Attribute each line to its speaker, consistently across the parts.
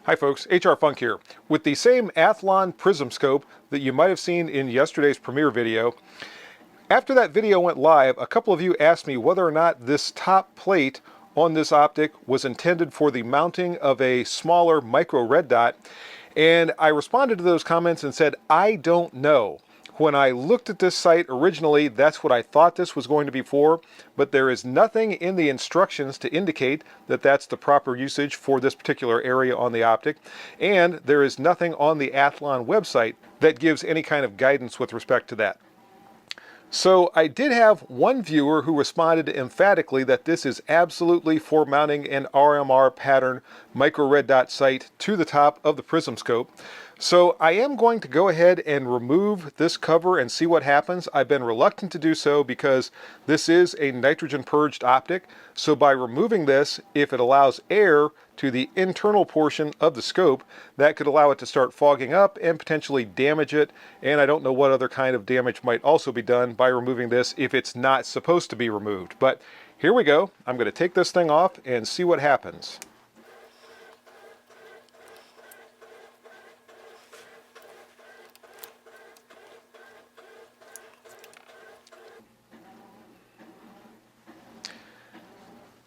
Speaker 1: Hi folks, HR Funk here. With the same Athlon prism scope that you might have seen in yesterday's premiere video, after that video went live, a couple of you asked me whether or not this top plate on this optic was intended for the mounting of a smaller micro red dot, and I responded to those comments and said, I don't know. When I looked at this site originally, that's what I thought this was going to be for, but there is nothing in the instructions to indicate that that's the proper usage for this particular area on the optic, and there is nothing on the Athlon website that gives any kind of guidance with respect to that. So I did have one viewer who responded emphatically that this is absolutely for mounting an RMR pattern micro red dot sight to the top of the prism scope. So I am going to go ahead and remove this cover and see what happens. I've been reluctant to do so because this is a nitrogen purged optic. So by removing this, if it allows air to the internal portion of the scope, that could allow it to start fogging up and potentially damage it. And I don't know what other kind of damage might also be done by removing this if it's not supposed to be removed. But here we go. I'm going to take this thing off and see what happens.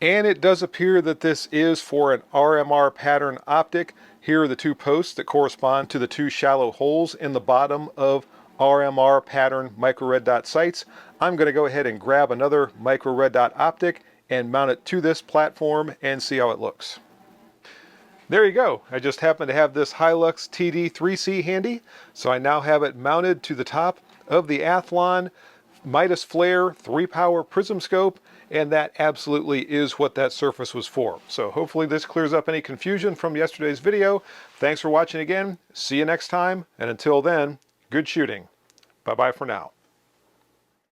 Speaker 1: And it does appear that this is for an RMR pattern optic. Here are the two posts that correspond to the two shallow holes in the bottom of RMR pattern micro red dot sights. I'm going to go ahead and grab another micro red dot optic and mount it to this platform and see how it looks. There you go. I just happen to have this Hilux TD3C handy, so I now have it mounted to the top of the Athlon Midas Flare 3-power prism scope, and that absolutely is what that surface was for. So hopefully this clears up any confusion from yesterday's video. Thanks for watching again. See you next time, and until then, good shooting. Bye-bye for now.